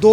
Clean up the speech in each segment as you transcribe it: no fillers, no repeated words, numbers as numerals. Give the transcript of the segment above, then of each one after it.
2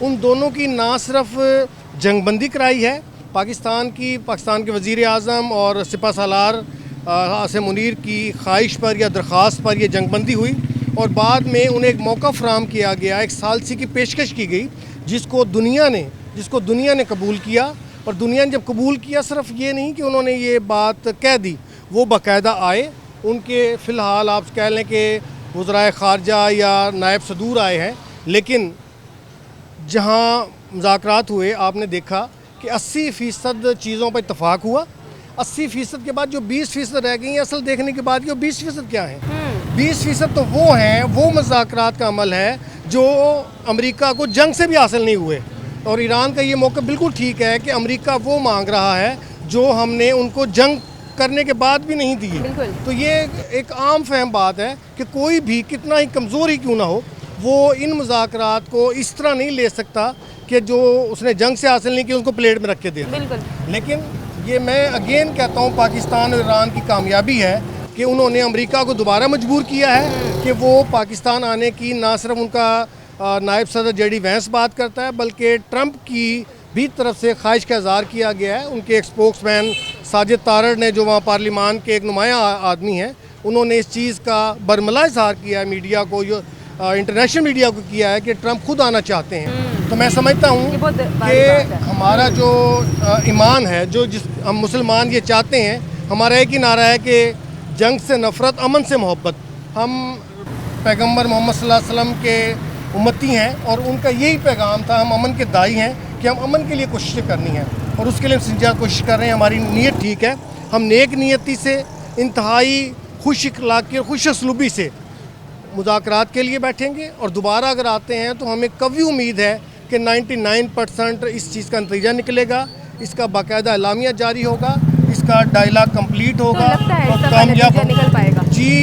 ان دونوں کی نہ صرف جنگ بندی کرائی ہے، پاکستان کے وزیر اعظم اور سپہ سالار عاصم منیر کی خواہش پر یا درخواست پر یہ جنگ بندی ہوئی، اور بعد میں انہیں ایک موقع فراہم کیا گیا، ایک ثالثی کی پیشکش کی گئی جس کو دنیا نے قبول کیا. اور دنیا نے جب قبول کیا، صرف یہ نہیں کہ انہوں نے یہ بات کہہ دی، وہ باقاعدہ آئے. ان کے فی الحال آپ کہہ لیں کہ وزرائے خارجہ یا نائب صدور آئے ہیں، لیکن جہاں مذاکرات ہوئے آپ نے دیکھا کہ 80% چیزوں پر اتفاق ہوا. 80% کے بعد جو 20% رہ گئی ہیں، اصل دیکھنے کے بعد یہ 20% کیا ہیں؟ 20% تو وہ ہیں، وہ مذاکرات کا عمل ہے جو امریکہ کو جنگ سے بھی حاصل نہیں ہوئے. اور ایران کا یہ موقع بالکل ٹھیک ہے کہ امریکہ وہ مانگ رہا ہے جو ہم نے ان کو جنگ کرنے کے بعد بھی نہیں دیے. تو یہ ایک عام فہم بات ہے کہ کوئی بھی کتنا ہی کمزور ہی کیوں نہ ہو، وہ ان مذاکرات کو اس طرح نہیں لے سکتا کہ جو اس نے جنگ سے حاصل نہیں کیا اس کو پلیٹ میں رکھ کے دے دیں. لیکن یہ میں اگین کہتا ہوں، پاکستان اور ایران کی کامیابی ہے کہ انہوں نے امریکہ کو دوبارہ مجبور کیا ہے کہ وہ پاکستان آنے کی، نہ صرف ان کا نائب صدر جے ڈی وینس بات کرتا ہے، بلکہ ٹرمپ کی بھی طرف سے خواہش کا اظہار کیا گیا ہے. ان کے ایک اسپوکس مین ساجد طارڑ نے، جو وہاں پارلیمان کے ایک نمایاں آدمی ہیں، انہوں نے اس چیز کا برملا اظہار کیا ہے میڈیا کو، انٹرنیشنل میڈیا کو کیا ہے کہ ٹرمپ خود آنا چاہتے ہیں. تو میں سمجھتا ہوں کہ ہمارا جو ایمان ہے، ہم مسلمان یہ چاہتے ہیں، ہمارا ایک ہی نعرہ ہے کہ جنگ سے نفرت، امن سے محبت. ہم پیغمبر محمد صلی اللہ علیہ وسلم کے امتی ہیں اور ان کا یہی پیغام تھا. ہم امن کے داعی ہیں کہ ہم امن کے لیے کوششیں کرنی ہیں، اور اس کے لیے ہم سنجیدہ کوشش کر رہے ہیں. ہماری نیت ٹھیک ہے، ہم نیک نیتی سے، انتہائی خوش اخلاقی اور خوش اسلوبی سے مذاکرات کے لیے بیٹھیں گے. اور دوبارہ اگر آتے ہیں تو ہمیں قوی امید ہے کہ 99% اس چیز کا نتیجہ نکلے گا، اس کا باقاعدہ اعلامیہ جاری ہوگا، اس کا ڈائلاگ کمپلیٹ ہوگا اور کامیاب نکل پائے گا. جی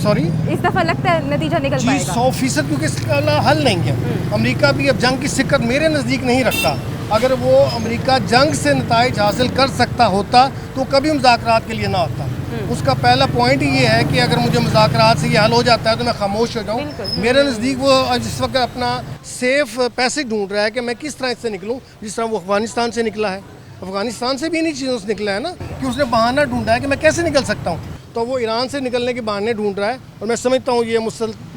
سوری، اس دفعہ لگتا ہے نتیجہ نکل پائے گا 100%، کیونکہ اس کا حل نہیں ہے. امریکہ بھی اب جنگ کی سکت میرے نزدیک نہیں رکھتا. اگر وہ امریکہ جنگ سے نتائج حاصل کر سکتا ہوتا تو کبھی مذاکرات کے لیے نہ ہوتا. اس کا پہلا پوائنٹ یہ ہے کہ اگر مجھے مذاکرات سے یہ حل ہو جاتا ہے تو میں خاموش ہو جاؤں. میرے نزدیک وہ اس وقت اپنا سیف پیسج ڈھونڈ رہا ہے کہ میں کس طرح اس سے نکلوں، جس طرح وہ افغانستان سے نکلا ہے. افغانستان سے بھی انہی چیزوں سے نکلا ہے نا، کہ اس نے بہانہ ڈھونڈا ہے کہ میں کیسے نکل سکتا ہوں. تو وہ ایران سے نکلنے کے بہانے ڈھونڈ رہا ہے، اور میں سمجھتا ہوں یہ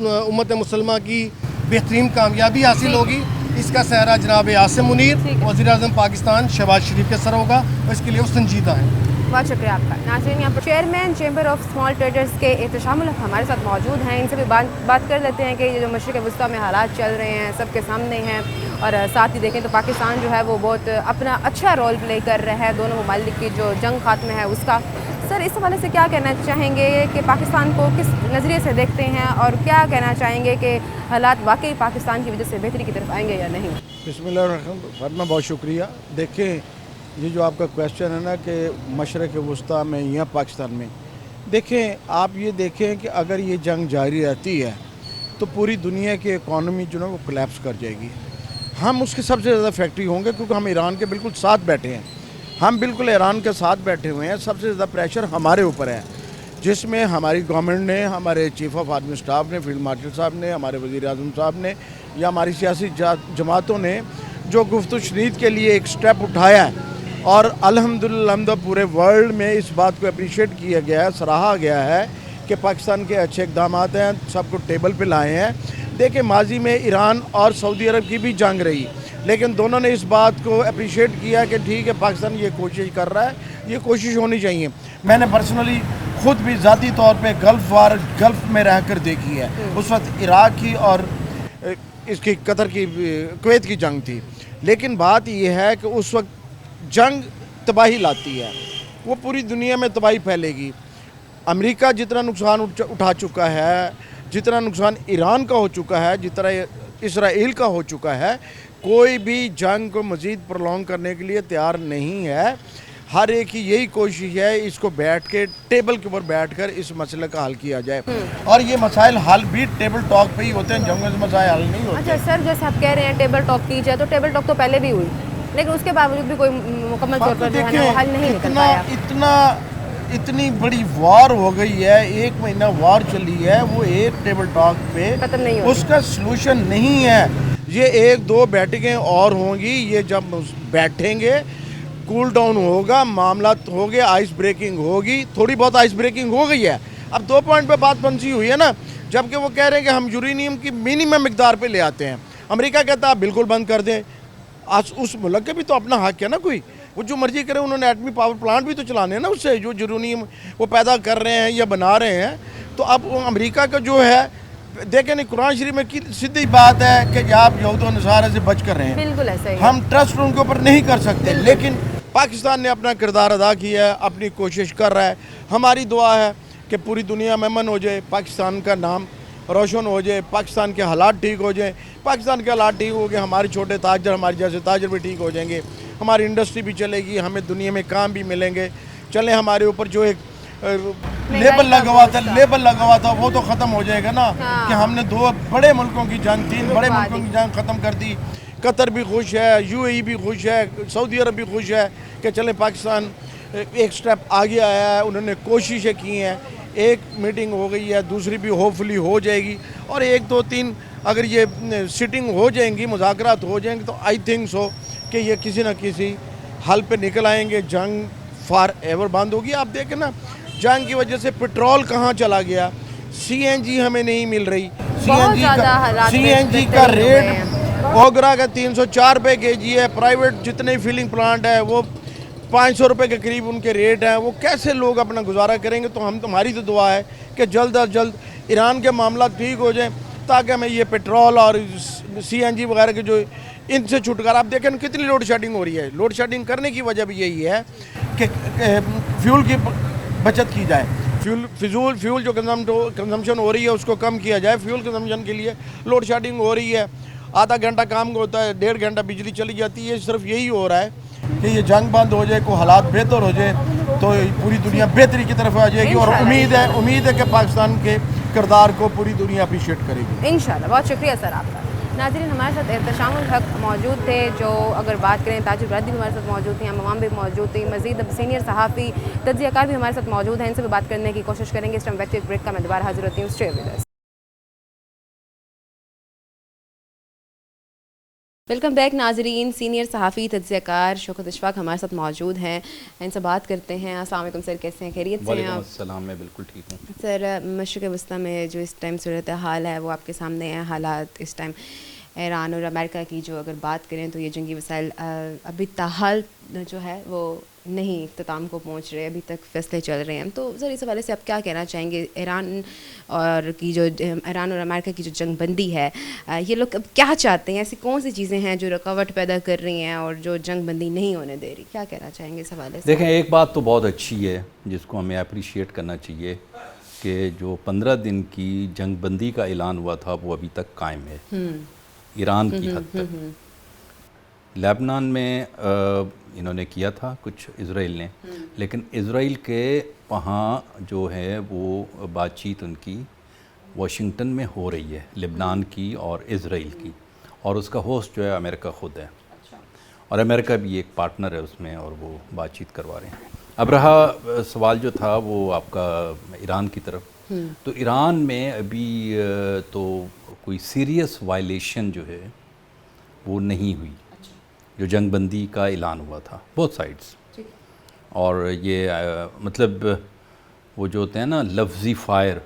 امت مسلمہ کی بہترین کامیابی حاصل ہوگی. اس کا سہرا جناب عاصم منیر وزیر اعظم پاکستان شہباز شریف کے سر ہوگا، اور اس کے لیے وہ سنجیدہ ہیں. بہت شکریہ آپ کا. ناظرین، یہاں پر chairman chamber of small traders کے احتشام الحق ہمارے ساتھ موجود ہیں. ان سے بھی بات کر لیتے ہیں کہ یہ جو مشرق وسطیٰ میں حالات چل رہے ہیں سب کے سامنے ہیں، اور ساتھ ہی دیکھیں تو پاکستان جو ہے وہ بہت اپنا اچھا رول پلے کر رہا ہے دونوں ممالک کی جو جنگ خاتمہ ہے اس کا. سر، اس حوالے سے کیا کہنا چاہیں گے کہ پاکستان کو کس نظریے سے دیکھتے ہیں، اور کیا کہنا چاہیں گے کہ حالات واقعی پاکستان کی وجہ سے بہتری کی طرف آئیں گے یا نہیں؟ بسم اللہ الرحمن الرحیم. فاطمہ، بہت شکریہ. دیکھیں، یہ جو آپ کا کویسچن ہے نا کہ مشرق وسطیٰ میں یا پاکستان میں، دیکھیں آپ یہ دیکھیں کہ اگر یہ جنگ جاری رہتی ہے تو پوری دنیا کی اکانومی جو ہے وہ کولیپس کر جائے گی. ہم اس کے سب سے زیادہ فیکٹری ہوں گے کیونکہ ہم ایران کے بالکل ساتھ بیٹھے ہیں. ہم بالکل ایران کے ساتھ بیٹھے ہوئے ہیں. سب سے زیادہ پریشر ہمارے اوپر ہے، جس میں ہماری گورنمنٹ نے، ہمارے چیف آف آرمی اسٹاف نے، فیلڈ مارشل صاحب نے، ہمارے وزیر اعظم صاحب نے، یا ہماری سیاسی جماعتوں نے جو گفت و شنید کے لیے ایک سٹیپ اٹھایا ہے. اور الحمدللہ پورے ورلڈ میں اس بات کو اپریشیٹ کیا گیا ہے، سراہا گیا ہے کہ پاکستان کے اچھے اقدامات ہیں، سب کو ٹیبل پہ لائے ہیں. دیکھیں، ماضی میں ایران اور سعودی عرب کی بھی جنگ رہی، لیکن دونوں نے اس بات کو اپریشیٹ کیا کہ ٹھیک ہے پاکستان یہ کوشش کر رہا ہے، یہ کوشش ہونی چاہیے. میں نے پرسنلی خود بھی ذاتی طور پہ گلف میں رہ کر دیکھی ہے. اس وقت عراق کی اور اس کی قطر کی، کویت کی جنگ تھی. لیکن بات یہ ہے کہ اس وقت جنگ تباہی لاتی ہے، وہ پوری دنیا میں تباہی پھیلے گی. امریکہ جتنا نقصان اٹھا چکا ہے، جتنا نقصان ایران کا ہو چکا ہے، جتنا اسرائیل کا ہو چکا ہے، کوئی بھی جنگ کو مزید پرولونگ کرنے کے لیے تیار نہیں ہے. ہر ایک کی یہی کوشش ہے اس کو بیٹھ کے ٹیبل کے اوپر بیٹھ کر اس مسئلے کا حل کیا جائے. اور یہ مسائل حل بھی ٹیبل ٹاک پہ ہی ہوتے ہیں، جنگوں سے مسائل حل نہیں ہوتے. اچھا سر، جیسے آپ کہہ رہے ہیں ٹیبل ٹاک کی جائے، تو ٹیبل ٹاک تو پہلے بھی ہوئی، لیکن اس کے باوجود بھی کوئی مکمل طور پر جو ہے نا حل نہیں نکل پایا. اتنی بڑی وار ہو گئی ہے، 1 مہینہ وار چلی ہے، وہ ایک ٹیبل ٹاک پہ ختم نہیں ہوئی. اس کا سلوشن نہیں ہے. یہ 1-2 بیٹھکیں اور ہوں گی. یہ جب بیٹھیں گے کول ڈاؤن ہوگا, معاملات ہو گئے, آئس بریکنگ ہوگی, تھوڑی بہت آئس بریکنگ ہو گئی ہے. اب 2 پوائنٹ پہ بات پنسی ہوئی ہے نا, جبکہ وہ کہہ رہے ہیں کہ ہم یورینیم کی منیمم مقدار پہ لے آتے ہیں. امریکہ کہتا ہے آپ بالکل بند کر دیں. آج اس ملک کے بھی تو اپنا حق ہے نا, کوئی وہ جو مرضی کرے, انہوں نے ایٹمی پاور پلانٹ بھی تو چلانے ہیں نا, اس سے جو یورینیم وہ پیدا کر رہے ہیں یا بنا رہے ہیں. تو اب امریکہ کا جو ہے دیکھیں نہیں, قرآن شریف میں کی سیدھی بات ہے کہ آپ یہود و نصارہ سے بچ کر رہے ہیں. بالکل ایسا ہی ہے. ہم ٹرسٹ ان کے اوپر نہیں کر سکتے, لیکن پاکستان نے اپنا کردار ادا کیا ہے, اپنی کوشش کر رہا ہے. ہماری دعا ہے کہ پوری دنیا میں امن ہو جائے, پاکستان کا نام روشن ہو جائے, پاکستان کے حالات ٹھیک ہو جائیں. پاکستان کے حالات ٹھیک ہو گئے, ہمارے چھوٹے تاجر, ہمارے جیسے تاجر بھی ٹھیک ہو جائیں گے, ہماری انڈسٹری بھی چلے گی, ہمیں دنیا میں کام بھی ملیں گے. چلیں ہمارے اوپر جو ایک لیبل لگا ہوا تھا وہ تو ختم ہو جائے گا نا, کہ ہم نے 2 بڑے ملکوں کی جنگ, 3 بڑے ملکوں کی جنگ ختم کر دی. قطر بھی خوش ہے, UAE بھی خوش ہے, سعودی عرب بھی خوش ہے کہ چلیں پاکستان ایک سٹیپ آگے آیا ہے. انہوں نے کوششیں کی ہیں, ایک میٹنگ ہو گئی ہے, دوسری بھی ہوپ فلی ہو جائے گی, اور 1 2 3 اگر یہ سٹنگ ہو جائیں گی, مذاکرات ہو جائیں گے, تو آئی تھنک سو کہ یہ کسی نہ کسی حل پہ نکل آئیں گے. جنگ فار ایور بند ہوگی. آپ دیکھیں نا, جنگ کی وجہ سے پٹرول کہاں چلا گیا, CNG ہمیں نہیں مل رہی. CNG کا ریٹ اوگرا کا 304 روپے kg ہے. پرائیویٹ جتنے فلنگ پلانٹ ہے وہ 500 روپے کے قریب ان کے ریٹ ہیں. وہ کیسے لوگ اپنا گزارا کریں گے؟ تو ہماری تو دعا ہے کہ جلد از جلد ایران کے معاملات ٹھیک ہو جائیں, تاکہ ہمیں یہ پٹرول اور CNG وغیرہ کے جو ان سے چھٹکارا. آپ دیکھیں کتنی لوڈ شیڈنگ ہو رہی ہے. لوڈ شیڈنگ کرنے کی وجہ بھی یہی ہے کہ فیول کی بچت کی جائے. فیول جو کنزمپشن ہو رہی ہے اس کو کم کیا جائے. فیول کنزمپشن کے لیے لوڈ شیڈنگ ہو رہی ہے, آدھا گھنٹہ کام ہوتا ہے, 1.5 گھنٹہ بجلی چلی جاتی ہے. صرف یہی ہو رہا ہے کہ یہ جنگ بند ہو جائے, کوئی حالات بہتر ہو جائے, تو پوری دنیا بہتری کی طرف آ جائے گی. اور امید ہے کہ پاکستان کے کردار کو پوری دنیا اپریشیٹ کرے گی انشاءاللہ. بہت شکریہ سر آپ کا. ناظرین, ہمارے ساتھ احتشام الحق موجود تھے, جو اگر بات کریں تاج البرادری بھی ہمارے ساتھ موجود تھیں, عوام بھی موجود تھی, مزید اب سینئر صحافی تجزیہ کار بھی ہمارے ساتھ موجود ہیں. ان سے بھی بات کرنے کی کوشش کریں گے. اس ٹائم وقت ایک بریک کا میں دوبارہ حاضر ہوتی ہوں. Stay with us. Welcome back ناظرین. سینئر صحافی تجزیہ کار شوکت اشفاق ہمارے ساتھ موجود ہیں, ان سے بات کرتے ہیں. السلام علیکم سر, کیسے ہیں؟ خیریت سے ہیں آپ؟ السلام, میں بالکل ٹھیک ہوں سر. مشرق وسطیٰ میں جو اس ٹائم صورتحال ہے وہ آپ کے سامنے ہیں. حالات اس ٹائم ایران اور امریکہ کی جو اگر بات کریں تو یہ جنگی وسائل ابھی تاحال جو ہے وہ نہیں اختتام کو پہنچ رہے, ابھی تک فیصلے چل رہے ہیں. تو سر اس حوالے سے آپ کیا کہنا چاہیں گے؟ ایران اور امریکہ کی جو جنگ بندی ہے, یہ لوگ اب کیا چاہتے ہیں؟ ایسی کون سی چیزیں ہیں جو رکاوٹ پیدا کر رہی ہیں اور جو جنگ بندی نہیں ہونے دے رہی؟ کیا کہنا چاہیں گے اس حوالے سے؟ دیکھیں, ایک بات تو بہت اچھی ہے جس کو ہمیں اپریشیٹ کرنا چاہیے کہ جو 15 دن کی جنگ بندی کا اعلان ہوا تھا وہ ابھی تک قائم ہے ایران کی حد تک. لیبنان میں انہوں نے کیا تھا کچھ اسرائیل نے, لیکن اسرائیل کے وہاں جو ہے وہ بات چیت ان کی واشنگٹن میں ہو رہی ہے, لبنان کی اور اسرائیل کی, اور اس کا ہوسٹ جو ہے امریکہ خود ہے, اور امریکہ بھی ایک پارٹنر ہے اس میں, اور وہ بات چیت کروا رہے ہیں. اب رہا سوال جو تھا وہ آپ کا ایران کی طرف, تو ایران میں ابھی تو کوئی سیریس وائلیشن جو ہے وہ نہیں ہوئی جو جنگ بندی کا اعلان ہوا تھا بہت سائڈس. اور یہ مطلب وہ جو ہوتے ہیں نا لفظی فائر,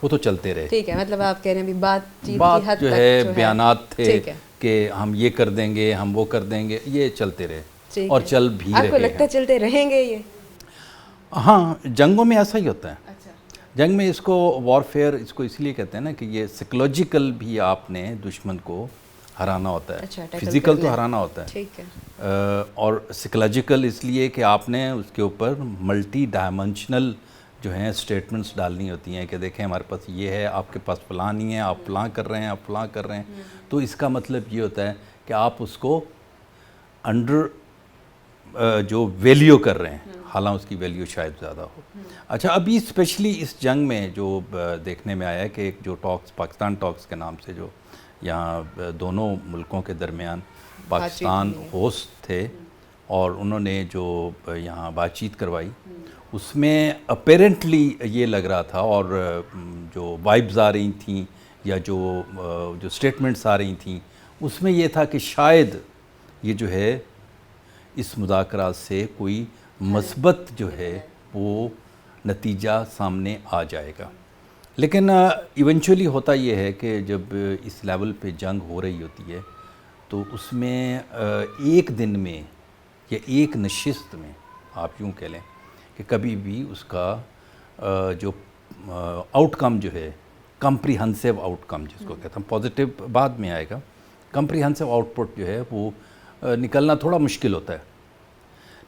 وہ تو چلتے رہے. ٹھیک ہے, مطلب آپ کہہ رہے ہیں بات چیت کی حد جو ہے بیانات تھے کہ ہم یہ کر دیں گے, ہم وہ کر دیں گے, یہ چلتے رہے اور چل بھی رہے ہیں. آپ کو لگتا ہے چلتے رہیں گے یہ؟ ہاں, جنگوں میں ایسا ہی ہوتا ہے. جنگ میں اس کو وارفیئر اس کو اس لیے کہتے ہیں نا کہ یہ سائیکولوجیکل بھی آپ نے دشمن کو ہرانا ہوتا ہے, فزیکل تو ہرانا ہوتا ہے, اور سائیکولوجیکل اس لیے کہ آپ نے اس کے اوپر ملٹی ڈائمنشنل جو ہیں سٹیٹمنٹس ڈالنی ہوتی ہیں کہ دیکھیں ہمارے پاس یہ ہے, آپ کے پاس فلاں نہیں ہے, آپ فلاں کر رہے ہیں, آپ فلاں کر رہے ہیں. تو اس کا مطلب یہ ہوتا ہے کہ آپ اس کو انڈر جو ویلیو کر رہے ہیں, حالانکہ اس کی ویلیو شاید زیادہ ہو. اچھا, ابھی اسپیشلی اس جنگ میں جو دیکھنے میں آیا ہے کہ ایک جو ٹاکس, پاکستان ٹاکس کے نام سے جو یہاں دونوں ملکوں کے درمیان پاکستان ہوسٹ تھے, اور انہوں نے جو یہاں بات چیت کروائی, اس میں اپیرنٹلی یہ لگ رہا تھا, اور جو وائبز آ رہی تھیں یا جو اسٹیٹمنٹس آ رہی تھیں اس میں یہ تھا کہ شاید یہ جو ہے اس مذاکرات سے کوئی مثبت جو ہے وہ نتیجہ سامنے آ جائے گا، لیکن ایونچولی ہوتا یہ ہے کہ جب اس لیول پہ جنگ ہو رہی ہوتی ہے تو اس میں ایک دن میں یا ایک نشست میں آپ یوں کہہ لیں کہ کبھی بھی اس کا جو آؤٹ کم جو ہے، کمپریہنسو آؤٹ کم جس کو کہتے ہیں، پازیٹیو بعد میں آئے گا، کمپریہنسو آؤٹ پٹ جو ہے وہ نکلنا تھوڑا مشکل ہوتا ہے۔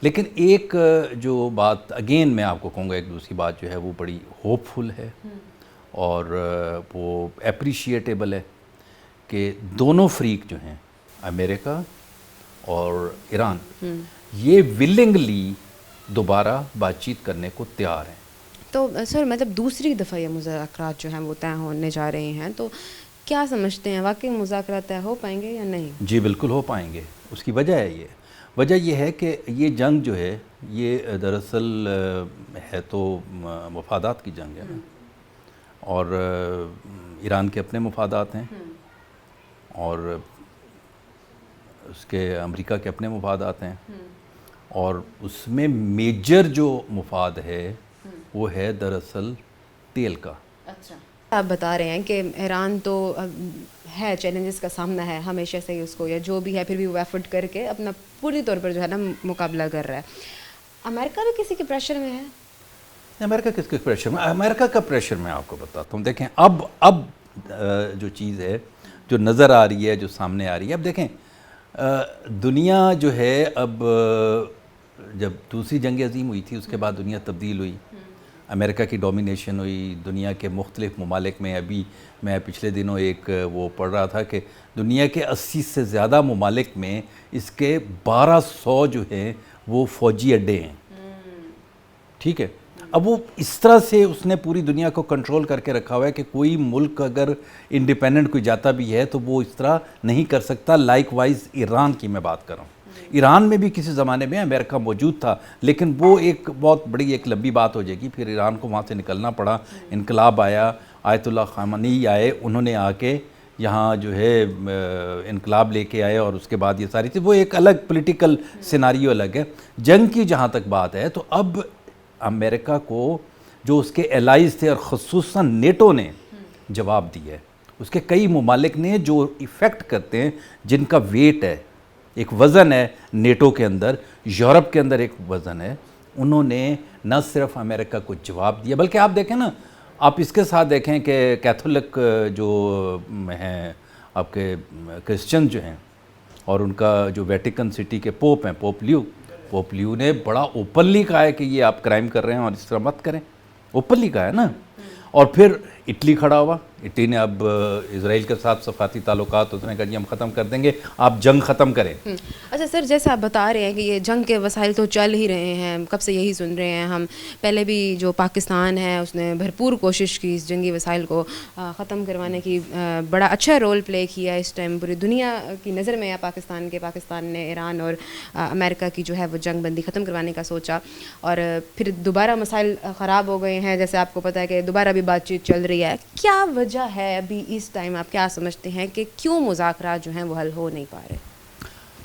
لیکن ایک جو بات اگین میں آپ کو کہوں گا، ایک دوسری بات جو ہے وہ بڑی ہوپ فل ہے اور وہ اپریشیٹیبل ہے کہ دونوں فریق جو ہیں، امریکہ اور ایران، یہ ولنگلی دوبارہ بات چیت کرنے کو تیار ہیں۔ تو سر مطلب دوسری دفعہ یہ مذاکرات جو ہیں وہ طے ہونے جا رہے ہیں، تو کیا سمجھتے ہیں واقعی مذاکرات طے ہو پائیں گے یا نہیں؟ جی بالکل ہو پائیں گے۔ اس کی وجہ ہے وجہ یہ ہے کہ یہ جنگ جو ہے یہ دراصل ہے تو مفادات کی جنگ ہے نا، اور ایران کے اپنے مفادات ہیں اور اس کے امریکہ کے اپنے مفادات ہیں، اور اس میں میجر جو مفاد ہے وہ ہے دراصل تیل کا۔ اچھا، آپ بتا رہے ہیں کہ ایران تو ہے چیلنجز کا سامنا ہے ہمیشہ سے ہی اس کو، یا جو بھی ہے پھر بھی وہ ایفرٹ کر کے اپنا پوری طور پر جو ہے نا مقابلہ کر رہا ہے۔ امریکہ بھی کسی کے پریشر میں ہے؟ امریکہ کس کے پریشر میں؟ امریکہ کا پریشر میں آپ کو بتاتا ہوں۔ دیکھیں اب جو چیز ہے جو نظر آ رہی ہے، جو سامنے آ رہی ہے، اب دیکھیں دنیا جو ہے، اب جب دوسری جنگ عظیم ہوئی تھی اس کے بعد دنیا تبدیل ہوئی، امریکہ کی ڈومینیشن ہوئی دنیا کے مختلف ممالک میں۔ ابھی میں پچھلے دنوں ایک وہ پڑھ رہا تھا کہ دنیا کے 80 سے زیادہ ممالک میں اس کے 1200 جو ہیں وہ فوجی اڈے ہیں، ٹھیک ہے۔ اب وہ اس طرح سے اس نے پوری دنیا کو کنٹرول کر کے رکھا ہوا ہے کہ کوئی ملک اگر انڈیپینڈنٹ کوئی جاتا بھی ہے تو وہ اس طرح نہیں کر سکتا۔ لائک وائز ایران کی میں بات کر رہا ہوں، ایران میں بھی کسی زمانے میں امریکہ موجود تھا، لیکن وہ ایک بہت بڑی ایک لمبی بات ہو جائے گی، پھر ایران کو وہاں سے نکلنا پڑا، انقلاب آیا، آیت اللہ خامنئی آئے، انہوں نے آ کے یہاں جو ہے انقلاب لے کے آئے، اور اس کے بعد یہ ساری تھی وہ ایک الگ پولیٹیکل سیناریو الگ ہے۔ جنگ کی جہاں تک بات ہے تو اب امریکہ کو جو اس کے الائز تھے اور خصوصاً نیٹو نے جواب دیا ہے، اس کے کئی ممالک نے جو ایفیکٹ کرتے ہیں، جن کا ویٹ ہے، ایک وزن ہے نیٹو کے اندر، یورپ کے اندر ایک وزن ہے، انہوں نے نہ صرف امریکہ کو جواب دیا بلکہ آپ دیکھیں نا، آپ اس کے ساتھ دیکھیں کہ کیتھولک جو ہیں آپ کے کرسچن جو ہیں، اور ان کا جو ویٹیکن سٹی کے پوپ ہیں، پوپ لیو نے بڑا اوپنلی کہا ہے کہ یہ آپ کرائم کر رہے ہیں اور اس طرح مت کریں، اوپنلی کہا ہے نا۔ اور پھر اٹلی کھڑا ہوا، اٹلی نے اب اسرائیل کے ساتھ سفارتی تعلقات، اس نے کہا جی ہم ختم کر دیں گے، آپ جنگ ختم کریں۔ اچھا سر، جیسے آپ بتا رہے ہیں کہ یہ جنگ کے وسائل تو چل ہی رہے ہیں، کب سے یہی سن رہے ہیں ہم، پہلے بھی جو پاکستان ہے اس نے بھرپور کوشش کی اس جنگی وسائل کو ختم کروانے کی، بڑا اچھا رول پلے کیا اس ٹائم پوری دنیا کی نظر میں ہے پاکستان نے ایران اور امریکہ کی جو ہے وہ جنگ بندی ختم کروانے کا سوچا، اور پھر دوبارہ مسائل خراب ہو گئے ہیں، جیسے آپ کو پتہ ہے کہ دوبارہ بھی بات چیت چل رہی ہے۔ کیا وجہ ہے ابھی اس ٹائم، آپ کیا سمجھتے ہیں کہ کیوں مذاکرات جو ہیں وہ حل ہو نہیں پا رہے؟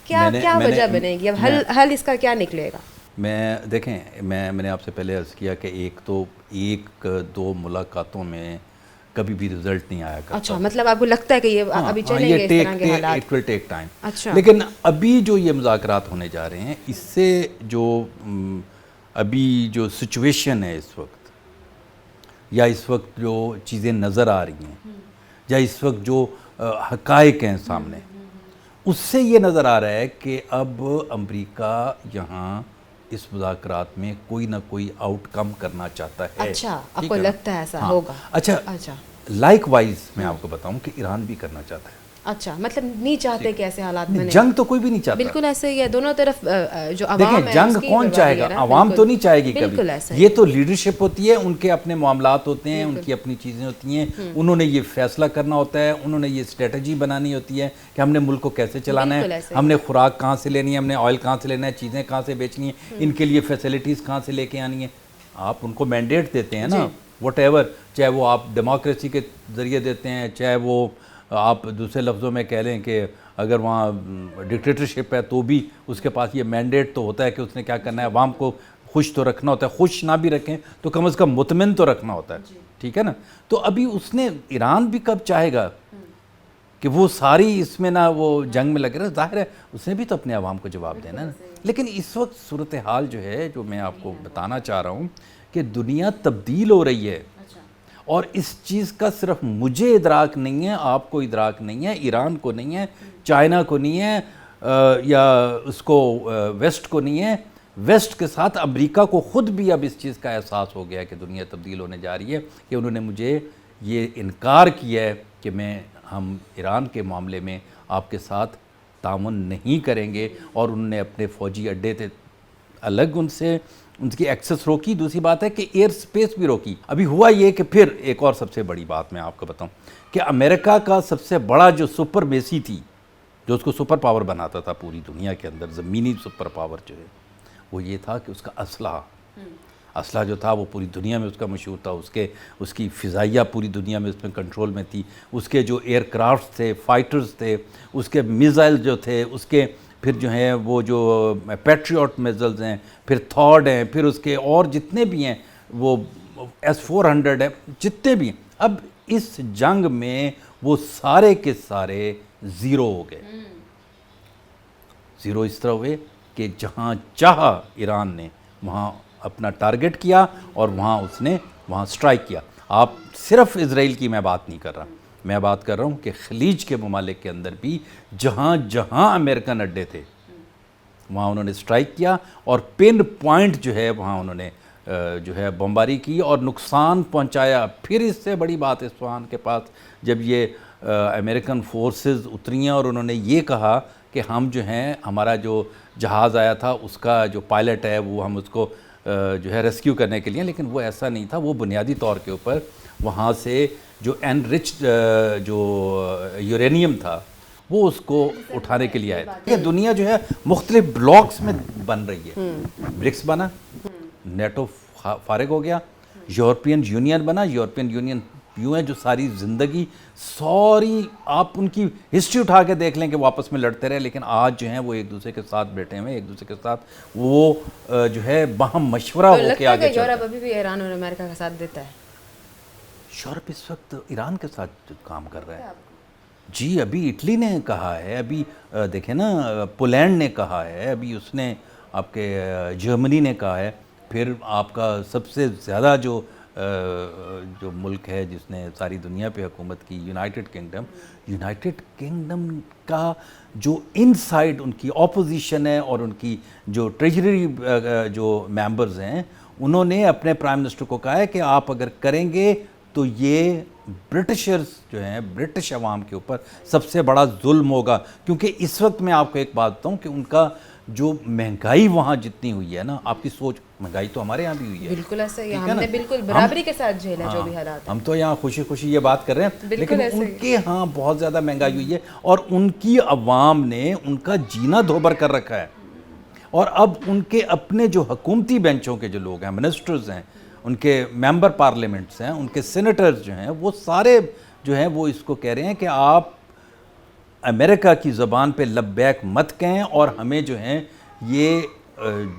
کیا وجہ بنے گی؟ اب حل اس کا کیا نکلے گا؟ دیکھیں میں نے آپ سے پہلے عرض کیا کہ ایک دو ملاقاتوں میں کبھی بھی رزلٹ نہیں آیا کرتا۔ اچھا، مطلب آپ کو لگتا ہے کہ یہ ابھی چلیں گے اس طرح کے حالات؟ It will take time. اچھا، لیکن ابھی جو یہ مذاکرات ہونے جا رہے ہیں، اس سے جو ابھی جو سچویشن ہے اس وقت، یا اس وقت جو چیزیں نظر آ رہی ہیں، یا اس وقت جو حقائق ہیں سامنے، اس سے یہ نظر آ رہا ہے کہ اب امریکہ یہاں اس مذاکرات میں کوئی نہ کوئی آؤٹ کم کرنا چاہتا ہے۔ اچھا، آپ کو لگتا ہے ایسا ہوگا؟ اچھا، لائک وائز میں آپ کو بتاؤں کہ ایران بھی کرنا چاہتا ہے۔ اچھا، مطلب نہیں چاہتے کہ ایسے حالات بنے؟ جنگ تو کوئی بھی نہیں چاہتا، بالکل ایسے ہی ہے، دونوں طرف جو عوام دیکھیں ہے جنگ کون چاہے گا؟ عوام تو نہیں چاہے گی کبھی، یہ تو لیڈرشپ ہوتی ہے، ان کے اپنے معاملات ہوتے ہیں، ان کی اپنی چیزیں ہوتی ہیں، انہوں نے یہ فیصلہ کرنا ہوتا ہے، انہوں نے یہ اسٹریٹجی بنانی ہوتی ہے کہ ہم نے ملک کو کیسے چلانا ہے، ہم نے خوراک کہاں سے لینی ہے، ہم نے آئل کہاں سے لینا ہے، چیزیں کہاں سے بیچنی ہیں، ان کے لیے فیسلٹیز کہاں سے لے کے آنی ہیں۔ آپ ان کو مینڈیٹ دیتے ہیں نا، واٹ ایور، چاہے وہ آپ ڈیموکریسی کے ذریعے دیتے ہیں، چاہے وہ آپ دوسرے لفظوں میں کہہ لیں کہ اگر وہاں ڈکٹیٹرشپ ہے تو بھی اس کے پاس یہ مینڈیٹ تو ہوتا ہے کہ اس نے کیا کرنا ہے، عوام کو خوش تو رکھنا ہوتا ہے، خوش نہ بھی رکھیں تو کم از کم مطمئن تو رکھنا ہوتا ہے، ٹھیک ہے نا. تو ابھی اس نے ایران بھی کب چاہے گا کہ وہ ساری اس میں نہ وہ جنگ میں لگے رہے، ظاہر ہے اس نے بھی تو اپنے عوام کو جواب دینا ہے نا. لیکن اس وقت صورتحال جو ہے، جو میں آپ کو بتانا چاہ رہا ہوں کہ دنیا تبدیل ہو رہی ہے، اور اس چیز کا صرف مجھے ادراک نہیں ہے، آپ کو ادراک نہیں ہے، ایران کو نہیں ہے، چائنا کو نہیں ہے، یا اس کو ویسٹ کو نہیں ہے. ویسٹ کے ساتھ امریکہ کو خود بھی اب اس چیز کا احساس ہو گیا ہے کہ دنیا تبدیل ہونے جا رہی ہے، کہ انہوں نے مجھے یہ انکار کیا ہے کہ ہم ایران کے معاملے میں آپ کے ساتھ تعاون نہیں کریں گے، اور انہوں نے اپنے فوجی اڈے تھے الگ ان کی ایکسس روکی. دوسری بات ہے کہ ایئر سپیس بھی روکی. ابھی ہوا یہ کہ پھر ایک اور سب سے بڑی بات میں آپ کو بتاؤں کہ امریکہ کا سب سے بڑا جو سپر بیسی تھی، جو اس کو سپر پاور بناتا تھا پوری دنیا کے اندر، زمینی سپر پاور جو ہے، وہ یہ تھا کہ اس کا اسلحہ جو تھا وہ پوری دنیا میں اس کا مشہور تھا، اس کی فضائیہ پوری دنیا میں اس میں کنٹرول میں تھی، اس کے جو ایئر کرافٹس تھے، فائٹرز تھے، اس کے میزائل جو تھے، اس کے پھر جو ہیں وہ جو پیٹریوٹ میزائلز ہیں، پھر تھاڈ ہیں، پھر اس کے اور جتنے بھی ہیں، وہ S-400 ہے، جتنے بھی ہیں. اب اس جنگ میں وہ سارے کے سارے زیرو ہو گئے. زیرو اس طرح ہوئے کہ جہاں چاہا ایران نے وہاں اپنا ٹارگٹ کیا، اور اس نے وہاں سٹرائک کیا. آپ صرف اسرائیل کی میں بات نہیں کر رہا، میں بات کر رہا ہوں کہ خلیج کے ممالک کے اندر بھی جہاں جہاں امریکن اڈے تھے وہاں انہوں نے سٹرائک کیا، اور پن پوائنٹ جو ہے وہاں انہوں نے جو ہے بمباری کی اور نقصان پہنچایا. پھر اس سے بڑی بات اصفہان کے پاس جب یہ امریکن فورسز اتری ہیں اور انہوں نے یہ کہا کہ ہم جو ہیں، ہمارا جو جہاز آیا تھا اس کا جو پائلٹ ہے وہ ہم اس کو جو ہے ریسکیو کرنے کے لیے، لیکن وہ ایسا نہیں تھا. وہ بنیادی طور کے اوپر وہاں سے جو انرچڈ جو یورینیم تھا وہ اس کو اٹھانے کے لیے آئے تھے. یہ دنیا جو ہے مختلف بلاکس میں بن رہی ہے. برکس بنا، نیٹو فارغ ہو گیا، یورپین یونین بنا. یورپین یونین یوں ہے جو ساری زندگی آپ ان کی ہسٹری اٹھا کے دیکھ لیں کہ وہ آپس میں لڑتے رہے، لیکن آج جو ہیں وہ ایک دوسرے کے ساتھ بیٹھے ہوئے، ایک دوسرے کے ساتھ وہ جو ہے باہم مشورہ ہو کے آگے چلتے ہیں. یورپ ابھی بھی ایران اور امریکہ کا ساتھ دیتا ہے؟ یورپ اس وقت ایران کے ساتھ کام کر رہا ہے. جی ابھی اٹلی نے کہا ہے، ابھی دیکھیں نا پولینڈ نے کہا ہے، ابھی اس نے آپ کے جرمنی نے کہا ہے، پھر آپ کا سب سے زیادہ جو ملک ہے جس نے ساری دنیا پہ حکومت کی، یونائٹڈ کنگڈم کا جو ان سائڈ ان کی اپوزیشن ہے اور ان کی جو ٹریجری جو ممبرز ہیں، انہوں نے اپنے پرائم منسٹر کو کہا ہے کہ آپ اگر کریں گے تو یہ برٹشرز جو ہیں، برٹش عوام کے اوپر سب سے بڑا ظلم ہوگا. کیونکہ اس وقت میں آپ کو ایک بات بتاؤں کہ ان کا جو مہنگائی وہاں جتنی ہوئی ہے نا، آپ کی سوچ، مہنگائی تو ہمارے یہاں بھی ہوئی ہے، بالکل ایسا ہی. ہم نے بالکل برابری کے ساتھ جھیلا جو بھی حالات. ہم تو یہاں خوشی خوشی یہ بات کر رہے ہیں، لیکن ان کے ہاں بہت زیادہ مہنگائی ہوئی ہے، اور ان کی عوام نے ان کا جینا دھوبر کر رکھا ہے. اور اب ان کے اپنے جو حکومتی بینچوں کے جو لوگ ہیں، منسٹرز ہیں، ان کے ممبر پارلیمنٹس ہیں، ان کے سینیٹرز جو ہیں، وہ سارے جو ہیں وہ اس کو کہہ رہے ہیں کہ آپ امریکہ کی زبان پہ لبیک مت کہیں، اور ہمیں جو ہیں یہ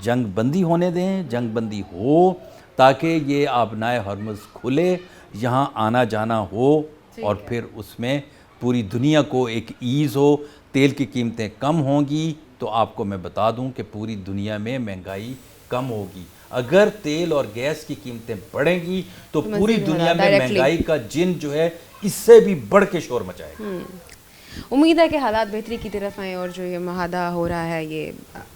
جنگ بندی ہونے دیں، جنگ بندی ہو تاکہ یہ آبنائے ہرمز کھلے، یہاں آنا جانا ہو، اور پھر اس میں پوری دنیا کو ایک ایز ہو. تیل کی قیمتیں کم ہوں گی تو آپ کو میں بتا دوں کہ پوری دنیا میں مہنگائی کم ہوگی. اگر تیل اور گیس کی قیمتیں بڑھیں گی تو پوری دنیا میں مہنگائی کا جن جو ہے اس سے بھی بڑھ کے شور مچائے گا. امید ہے کہ حالات بہتری کی طرف ہیں، اور جو یہ معاہدہ ہو رہا ہے یہ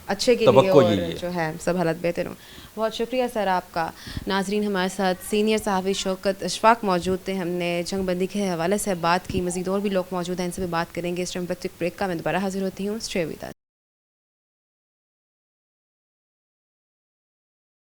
اچھے کے لیے، اور جو ہے سب حالات بہتر ہوں. بہت شکریہ سر آپ کا. ناظرین، ہمارے ساتھ سینئر صحافی شوکت اشفاق موجود تھے. ہم نے جنگ بندی کے حوالے سے بات کی، مزید اور بھی لوگ موجود ہیں، ان سے بھی بات کریں گے. اس ٹائم پر بریک کا میں دوبارہ حاضر ہوتی ہوں. اسٹے ود اس.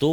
2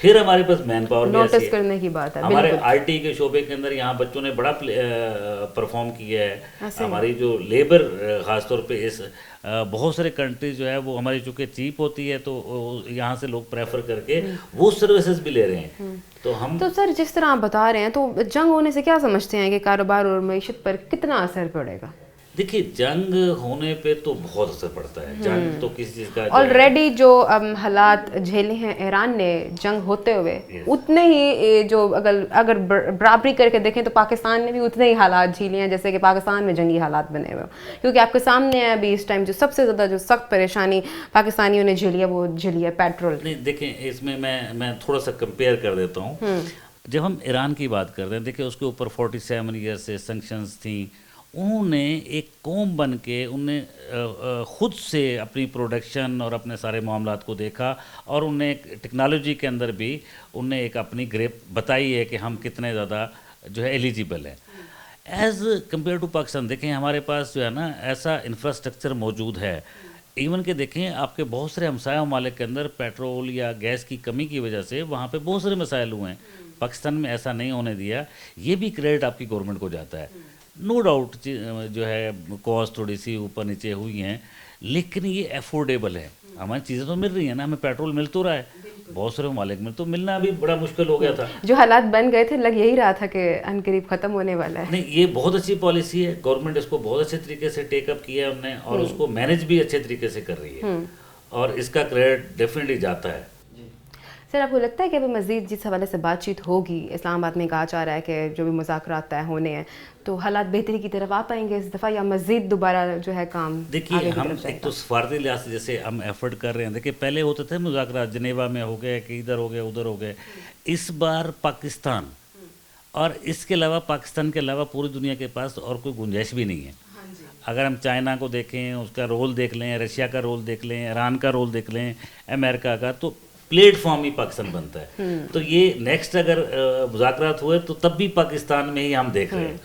پھر ہمارے پاس مین پاور بھی ایسی نوٹس ہے. کرنے کی بات ہے. ہمارے آر ٹی کے شعبے کے اندر یہاں بچوں نے بڑا پرفارم کیا ہے. ہماری جو لیبر خاص طور پہ اس بہت سارے کنٹریز جو ہے وہ ہماری چونکہ چیپ ہوتی ہے تو یہاں سے لوگ پریفر کر کے وہ سروسز بھی لے رہے ہیں. تو سر جس طرح آپ بتا رہے ہیں تو جنگ ہونے سے کیا سمجھتے ہیں کہ کاروبار اور معیشت پر کتنا اثر پڑے گا؟ دیکھیے جنگ ہونے پہ تو بہت اثر پڑتا ہے. جنگ تو کسی چیز کا آلریڈی جو حالات جھیلے ہیں ایران نے جنگ ہوتے ہوئے اتنے ہی جو اگر برابری کر کے دیکھیں تو پاکستان نے بھی اتنے ہی حالات جھیلے ہیں جیسے کہ پاکستان میں جنگی حالات بنے ہوئے ہوں. کیونکہ آپ کے سامنے ہے ابھی اس ٹائم جو سب سے زیادہ جو سخت پریشانی پاکستانیوں نے جھیلی ہے وہ جھیلی ہے پیٹرول. نہیں دیکھیں اس میں میں تھوڑا سا کمپیئر کر دیتا ہوں. جب ہم ایران کی بات کرتے ہیں دیکھیں اس کے اوپر 47 ایئر سے سینکشنز تھیں. انہوں نے ایک قوم بن کے انہوں نے خود سے اپنی پروڈکشن اور اپنے سارے معاملات کو دیکھا اور انہوں نے ٹیکنالوجی کے اندر بھی انہوں نے ایک اپنی گریپ بتائی ہے کہ ہم کتنے زیادہ جو ہے ایلیجیبل ہیں ایز کمپیئر ٹو پاکستان. دیکھیں ہمارے پاس جو ہے نا ایسا انفراسٹرکچر موجود ہے. ایون کہ دیکھیں آپ کے بہت سارے ہمسایہ ممالک کے اندر پیٹرول یا گیس کی کمی کی وجہ سے وہاں پہ بہت سارے مسائل ہوئے ہیں. پاکستان میں ایسا نہیں ہونے دیا. یہ بھی کریڈٹ آپ کی گورنمنٹ کو جاتا ہے. نو ڈاؤٹ جو ہے کاسٹ تھوڑی سی اوپر نیچے ہوئی ہیں لیکن یہ افورڈیبل ہے. ہماری چیزیں تو مل رہی ہیں نا, ہمیں پیٹرول مل تو رہا ہے. بہت سارے ممالک میں تو ملنا بھی بڑا مشکل ہو گیا تھا. جو حالات بن گئے تھے لگ یہی رہا تھا کہ ان قریب ختم ہونے والا ہے. نہیں یہ بہت اچھی پالیسی ہے. گورنمنٹ اس کو بہت اچھے طریقے سے ٹیک اپ کیا ہے انہوں نے اور اس کو مینیج بھی اچھے طریقے سے کر رہی ہے اور اس کا کریڈٹ ڈیفینیٹلی جاتا ہے. سر آپ کو لگتا ہے کہ ابھی مزید جس حوالے سے بات چیت ہوگی اسلام آباد میں کہا جا رہا ہے کہ جو بھی مذاکرات طے ہونے ہیں تو حالات بہتری کی طرف آ پائیں گے اس دفعہ یا مزید دوبارہ جو ہے کام؟ دیکھیے ہم ایک تو سفارتی لحاظ سے جیسے ہم ایفرٹ کر رہے ہیں. دیکھیے پہلے ہوتے تھے مذاکرات جنیوا میں ہو گئے کہ ادھر ہو گئے ادھر ہو گئے. اس بار پاکستان اور اس کے علاوہ پاکستان کے علاوہ پوری دنیا کے پاس اور کوئی گنجائش بھی نہیں ہے. اگر ہم چائنا کو دیکھیں اس کا رول دیکھ لیں, رشیا کا رول دیکھ لیں, ایران کا رول دیکھ لیں, امریکہ کا, تو پلیٹ فارم ہی پاکستان بنتا ہے. تو یہ نیکسٹ اگر مذاکرات ہوئے تو تب بھی پاکستان میں ہی ہم دیکھ رہے ہیں.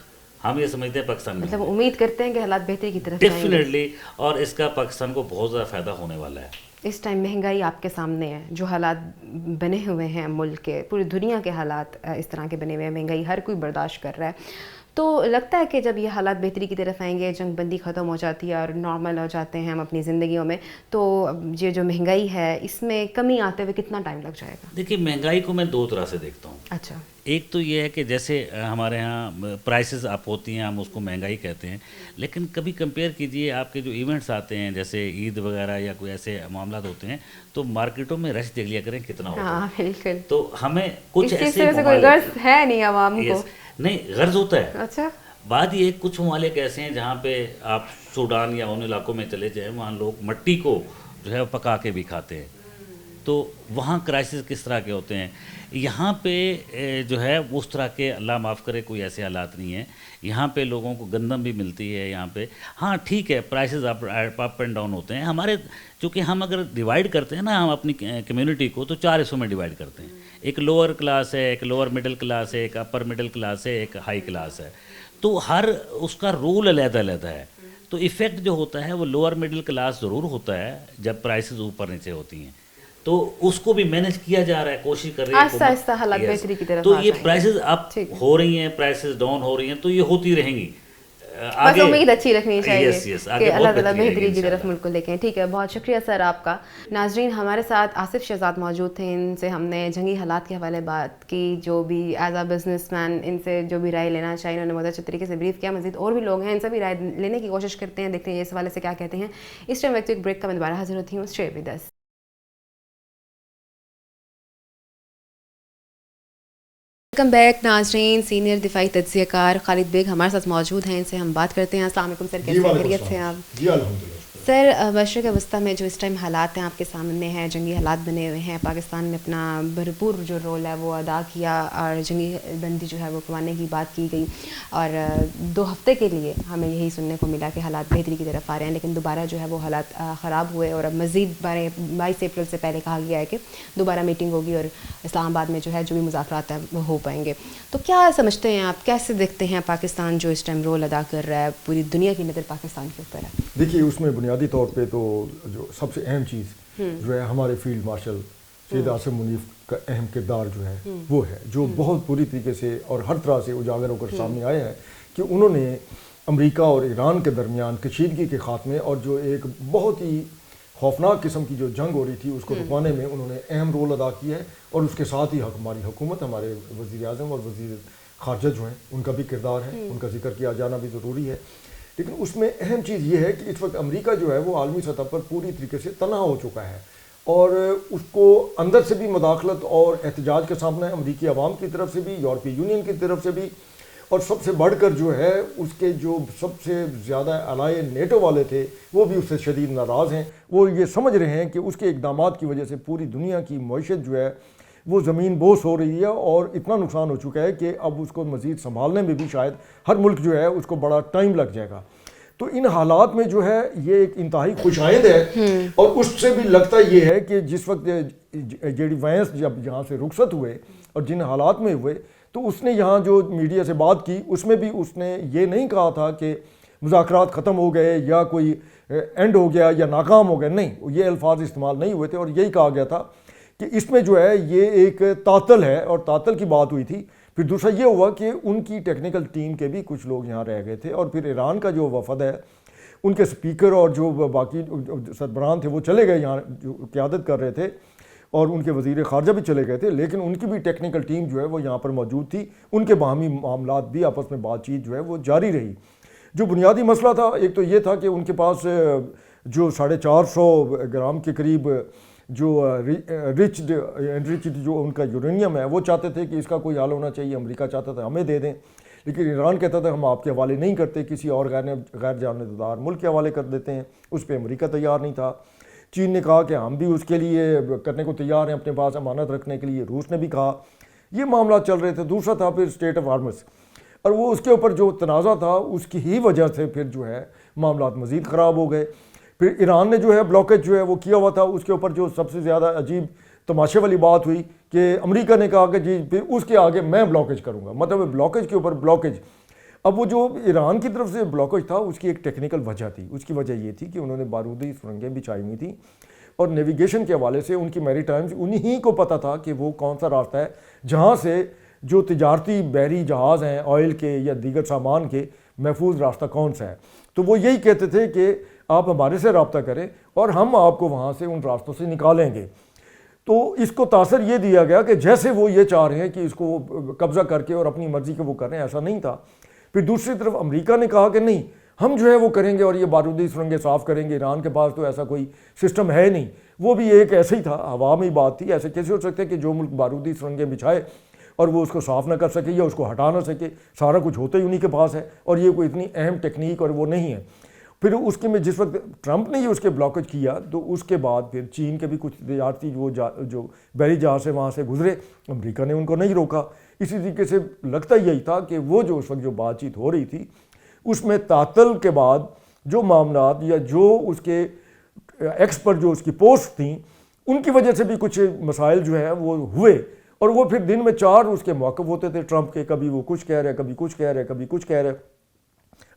ہم یہ سمجھتے ہیں پاکستان میں مطلب امید کرتے ہیں کہ حالات بہتری کی طرف ڈیفینیٹلی اور اس کا پاکستان کو بہت زیادہ فائدہ ہونے والا ہے. اس ٹائم مہنگائی آپ کے سامنے ہے, جو حالات بنے ہوئے ہیں ملک کے, پوری دنیا کے حالات اس طرح کے بنے ہوئے ہیں, مہنگائی ہر کوئی برداشت کر رہا ہے. تو لگتا ہے کہ جب یہ حالات بہتری کی طرف آئیں گے, جنگ بندی ختم ہو جاتی ہے اور نارمل ہو جاتے ہیں ہم اپنی زندگیوں میں, تو یہ جو مہنگائی ہے اس میں کمی آتے ہوئے کتنا ٹائم لگ جائے گا؟ دیکھیے مہنگائی کو میں دو طرح سے دیکھتا ہوں. اچھا, ایک تو یہ ہے کہ جیسے ہمارے ہاں پرائسز آپ ہوتی ہیں ہم اس کو مہنگائی کہتے ہیں, لیکن کبھی کمپیئر کیجئے آپ کے جو ایونٹس آتے ہیں جیسے عید وغیرہ یا کوئی ایسے معاملات ہوتے ہیں تو مارکیٹوں میں رش دیکھ لیا کریں کتنا ہوتا ہے. ہاں بالکل. تو ہمیں کچھ ایسے کوئی غرض ہے نہیں عوام کو. نہیں غرض ہوتا ہے. اچھا, بات یہ کچھ ممالک ایسے ہیں جہاں پہ آپ سوڈان یا ان علاقوں میں چلے جائیں وہاں لوگ مٹی کو جو ہے پکا کے بھی کھاتے ہیں. تو وہاں کرائسس کس طرح کے ہوتے ہیں. یہاں پہ جو ہے اس طرح کے اللہ معاف کرے کوئی ایسے حالات نہیں ہیں. یہاں پہ لوگوں کو گندم بھی ملتی ہے یہاں پہ. ہاں ٹھیک ہے پرائسز اپ اینڈ ڈاؤن ہوتے ہیں. ہمارے چونکہ ہم اگر ڈیوائڈ کرتے ہیں نا ہم اپنی کمیونٹی کو تو 4 حصوں میں ڈیوائڈ کرتے ہیں. ایک لوور کلاس ہے, ایک لوور مڈل کلاس ہے, ایک اپر مڈل کلاس ہے, ایک ہائی کلاس ہے. تو ہر اس کا رول علیحدہ علیحدہ ہے. تو ایفیکٹ جو ہوتا ہے وہ لوور مڈل کلاس ضرور ہوتا ہے جب پرائسز اوپر نیچے ہوتی ہیں. تو اس کو بھی مینیج کیا جا رہا ہے, کوشش کر رہی ہے آہستہ آہستہ حالات بہتری کی طرف. تو یہ پرائسز اپ ہو رہی ہیں, پرائسز ڈاؤن ہو رہی ہیں, تو یہ ہوتی رہیں گی. بس امید اچھی رکھنی چاہیے کہ اللہ تعالیٰ بہتری کی طرف ملک کو لے کے. ٹھیک ہے, بہت شکریہ سر آپ کا. ناظرین ہمارے ساتھ آصف شہزاد موجود تھے, ان سے ہم نے جنگی حالات کے حوالے بات کی. جو بھی ایز اے بزنس مین ان سے جو بھی رائے لینا چاہیے انہوں نے بہت اچھے طریقے سے بریف کیا. مزید اور بھی لوگ ہیں ان سے بھی رائے لینے کی کوشش کرتے ہیں, دیکھتے ہیں اس حوالے سے کیا کہتے ہیں. اس ٹائم وقت ایک بریک کا میں دوبارہ حاضر ہوتی ہوں. Stay with us. Welcome back ناظرین. سینئر دفاعی تجزیہ کار خالد بیگ ہمارے ساتھ موجود ہیں, ان سے ہم بات کرتے ہیں. السلام علیکم سر, کیسے خیریت سے ہیں آپ؟ جی الحمدللہ. سر مشرق وسطیٰ میں جو اس ٹائم حالات ہیں آپ کے سامنے ہیں, جنگی حالات بنے ہوئے ہیں, پاکستان نے اپنا بھرپور جو رول ہے وہ ادا کیا اور جنگی بندی جو ہے وہ کروانے کی بات کی گئی. اور 2 ہفتے کے لیے ہمیں یہی سننے کو ملا کہ حالات بہتری کی طرف آ رہے ہیں, لیکن دوبارہ جو ہے وہ حالات خراب ہوئے اور اب مزید 22 اپریل سے پہلے کہا گیا ہے کہ دوبارہ میٹنگ ہوگی اور اسلام آباد میں جو ہے جو بھی مذاکرات ہیں وہ ہو پائیں گے. تو کیا سمجھتے ہیں آپ, کیسے دیکھتے ہیں پاکستان جو اس ٹائم رول ادا کر رہا ہے, پوری دنیا کی نظر پاکستان کے اوپر ہے؟ دیکھیے اس میں بنیادی طور پہ تو جو سب سے اہم چیز جو ہے ہمارے فیلڈ مارشل سید آصف منیف کا اہم کردار جو ہے وہ ہے، جو بہت پوری طریقے سے اور ہر طرح سے اجاگر ہو کر سامنے آئے ہیں کہ انہوں نے امریکہ اور ایران کے درمیان کشیدگی کے خاتمے اور جو ایک بہت ہی خوفناک قسم کی جو جنگ ہو رہی تھی اس کو رکوانے میں انہوں نے اہم رول ادا کیا ہے، اور اس کے ساتھ ہی ہماری حکومت، ہمارے وزیر اعظم اور وزیر خارجہ جو ہیں ان کا بھی کردار ہے، ان کا ذکر کیا جانا بھی ضروری ہے۔ لیکن اس میں اہم چیز یہ ہے کہ اس وقت امریکہ جو ہے وہ عالمی سطح پر پوری طریقے سے تنہا ہو چکا ہے، اور اس کو اندر سے بھی مداخلت اور احتجاج کا سامنا ہے، امریکی عوام کی طرف سے بھی، یورپی یونین کی طرف سے بھی، اور سب سے بڑھ کر جو ہے اس کے جو سب سے زیادہ allied نیٹو والے تھے وہ بھی اس سے شدید ناراض ہیں۔ وہ یہ سمجھ رہے ہیں کہ اس کے اقدامات کی وجہ سے پوری دنیا کی معیشت جو ہے وہ زمین بوس ہو رہی ہے، اور اتنا نقصان ہو چکا ہے کہ اب اس کو مزید سنبھالنے میں بھی شاید ہر ملک جو ہے اس کو بڑا ٹائم لگ جائے گا۔ تو ان حالات میں جو ہے یہ ایک انتہائی خوش آئند ہے، اور اس سے بھی لگتا یہ ہے کہ جس وقت جیڈی وینس جب یہاں سے رخصت ہوئے اور جن حالات میں ہوئے، تو اس نے یہاں جو میڈیا سے بات کی اس میں بھی اس نے یہ نہیں کہا تھا کہ مذاکرات ختم ہو گئے یا کوئی اینڈ ہو گیا یا ناکام ہو گئے، نہیں، یہ الفاظ استعمال نہیں ہوئے تھے، اور یہی کہا گیا تھا کہ اس میں جو ہے یہ ایک تعطل ہے، اور تعطل کی بات ہوئی تھی۔ پھر دوسرا یہ ہوا کہ ان کی ٹیکنیکل ٹیم کے بھی کچھ لوگ یہاں رہ گئے تھے، اور پھر ایران کا جو وفد ہے ان کے سپیکر اور جو باقی سربراہان تھے وہ چلے گئے یہاں، جو قیادت کر رہے تھے، اور ان کے وزیر خارجہ بھی چلے گئے تھے، لیکن ان کی بھی ٹیکنیکل ٹیم جو ہے وہ یہاں پر موجود تھی، ان کے باہمی معاملات بھی آپس میں بات چیت جو ہے وہ جاری رہی۔ جو بنیادی مسئلہ تھا ایک تو یہ تھا کہ ان کے پاس جو 450 گرام کے قریب جو انریچڈ جو ان کا یورینیم ہے وہ چاہتے تھے کہ اس کا کوئی حل ہونا چاہیے، امریکہ چاہتا تھا ہمیں دے دیں، لیکن ایران کہتا تھا ہم آپ کے حوالے نہیں کرتے، کسی اور غیر جانبدار ملک کے حوالے کر دیتے ہیں، اس پہ امریکہ تیار نہیں تھا۔ چین نے کہا کہ ہم بھی اس کے لیے کرنے کو تیار ہیں، اپنے پاس امانت رکھنے کے لیے، روس نے بھی کہا، یہ معاملات چل رہے تھے۔ دوسرا تھا پھر اسٹیٹ آف ہارمز، اور وہ اس کے اوپر جو تنازع تھا اس کی ہی وجہ سے پھر جو ہے معاملات مزید خراب ہو گئے۔ پھر ایران نے جو ہے بلاکیج جو ہے وہ کیا ہوا تھا، اس کے اوپر جو سب سے زیادہ عجیب تماشے والی بات ہوئی کہ امریکہ نے کہا کہ جی پھر اس کے آگے میں بلاکیج کروں گا، مطلب بلاکیج کے اوپر بلاکیج۔ اب وہ جو ایران کی طرف سے بلاکیج تھا اس کی ایک ٹیکنیکل وجہ تھی، اس کی وجہ یہ تھی کہ انہوں نے بارودی سرنگیں بچھائی ہوئی تھیں، اور نیویگیشن کے حوالے سے ان کی میری ٹائمز انہی کو پتہ تھا کہ وہ کون سا راستہ ہے جہاں سے جو تجارتی بحری جہاز ہیں آئل کے یا دیگر سامان کے محفوظ راستہ کون سا ہے۔ تو وہ یہی کہتے تھے کہ آپ ہمارے سے رابطہ کریں اور ہم آپ کو وہاں سے ان راستوں سے نکالیں گے۔ تو اس کو تاثر یہ دیا گیا کہ جیسے وہ یہ چاہ رہے ہیں کہ اس کو قبضہ کر کے اور اپنی مرضی کے وہ کر رہے ہیں، ایسا نہیں تھا۔ پھر دوسری طرف امریکہ نے کہا کہ نہیں، ہم جو ہے وہ کریں گے اور یہ بارودی سرنگیں صاف کریں گے، ایران کے پاس تو ایسا کوئی سسٹم ہے نہیں۔ وہ بھی ایک ایسے ہی تھا، ہوا میں بات تھی، ایسے کیسے ہو سکتے کہ جو ملک بارودی سرنگیں بچھائے اور وہ اس کو صاف نہ کر سکے یا اس کو ہٹا نہ سکے، سارا کچھ ہوتا ہی انہی کے پاس ہے، اور یہ کوئی اتنی اہم ٹیکنیک اور وہ نہیں ہے۔ پھر اس کے میں جس وقت ٹرمپ نے یہ اس کے بلاکیج کیا تو اس کے بعد پھر چین کے بھی کچھ تجارتی جو بحری جہاز سے وہاں سے گزرے، امریکہ نے ان کو نہیں روکا۔ اسی طریقے سے لگتا یہی تھا کہ وہ جو اس وقت جو بات چیت ہو رہی تھی اس میں تعطل کے بعد جو معاملات یا جو اس کے ایکسپرٹ جو اس کی پوسٹ تھیں ان کی وجہ سے بھی کچھ مسائل جو ہے وہ ہوئے، اور وہ پھر دن میں 4 اس کے موقف ہوتے تھے ٹرمپ کے، کبھی وہ کچھ کہہ رہے، کبھی کچھ کہہ رہے، کبھی کچھ کہہ رہے۔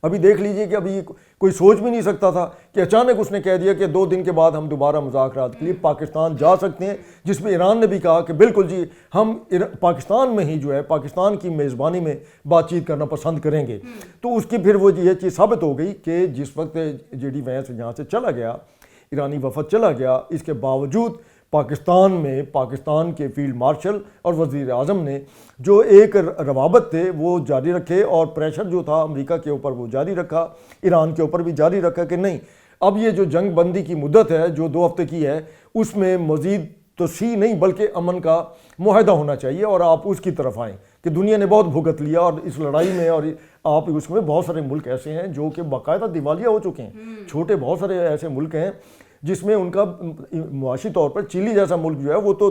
ابھی دیکھ لیجئے کہ ابھی کوئی سوچ بھی نہیں سکتا تھا کہ اچانک اس نے کہہ دیا کہ 2 دن کے بعد ہم دوبارہ مذاکرات کے لیے پاکستان جا سکتے ہیں، جس میں ایران نے بھی کہا کہ بالکل جی ہم پاکستان میں ہی جو ہے پاکستان کی میزبانی میں بات چیت کرنا پسند کریں گے۔ تو اس کی پھر وہ یہ چیز ثابت ہو گئی کہ جس وقت جے ڈی وینس یہاں سے چلا گیا، ایرانی وفد چلا گیا، اس کے باوجود پاکستان میں پاکستان کے فیلڈ مارشل اور وزیر اعظم نے جو ایک روابط تھے وہ جاری رکھے، اور پریشر جو تھا امریکہ کے اوپر وہ جاری رکھا، ایران کے اوپر بھی جاری رکھا کہ نہیں، اب یہ جو جنگ بندی کی مدت ہے جو 2 ہفتے کی ہے اس میں مزید توسیع نہیں بلکہ امن کا معاہدہ ہونا چاہیے، اور آپ اس کی طرف آئیں کہ دنیا نے بہت بھگت لیا اور اس لڑائی میں، اور آپ اس میں بہت سارے ملک ایسے ہیں جو کہ باقاعدہ دیوالیہ ہو چکے ہیں، چھوٹے بہت سارے ایسے ملک ہیں جس میں ان کا معاشی طور پر چلی جیسا ملک جو ہے وہ تو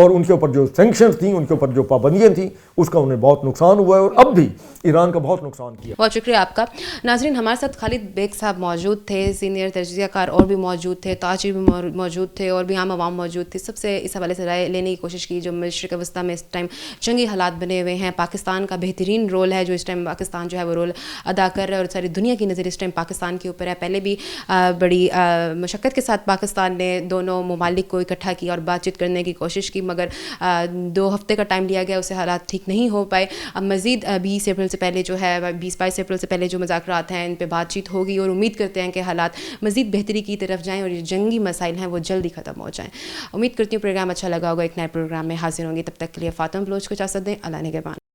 اور ان کے اوپر جو سینکشنز تھیں، ان کے اوپر جو پابندیاں تھیں، اس کا انہیں بہت نقصان ہوا ہے، اور اب بھی ایران کا بہت نقصان کیا۔ بہت شکریہ آپ کا۔ ناظرین، ہمارے ساتھ خالد بیگ صاحب موجود تھے، سینئر تجزیہ کار اور بھی موجود تھے، تاجر بھی موجود تھے، اور بھی عام عوام موجود تھے۔ سب سے اس حوالے سے رائے لینے کی کوشش کی جو مشرق وسطیٰ میں اس ٹائم جنگی حالات بنے ہوئے ہیں، پاکستان کا بہترین رول ہے جو اس ٹائم پاکستان جو ہے وہ رول ادا کر رہا ہے، اور ساری دنیا کی نظر اس ٹائم پاکستان کے اوپر ہے۔ پہلے بھی بڑی مشقت کے ساتھ پاکستان نے دونوں ممالک کو اکٹھا کیا اور بات چیت کرنے کی کوشش کی، مگر 2 ہفتے کا ٹائم لیا گیا، اسے حالات ٹھیک نہیں ہو پائے۔ اب مزید 20 اپریل سے پہلے جو ہے 22 اپریل سے پہلے جو مذاکرات ہیں ان پہ بات چیت ہوگی، اور امید کرتے ہیں کہ حالات مزید بہتری کی طرف جائیں اور یہ جنگی مسائل ہیں وہ جلدی ختم ہو جائیں۔ امید کرتی ہوں پروگرام اچھا لگا ہوگا۔ ایک نئے پروگرام میں حاضر ہوں گی، تب تک کے لیے فاطمہ بلوچ کو اجازت دیں۔ اللہ نگہبان۔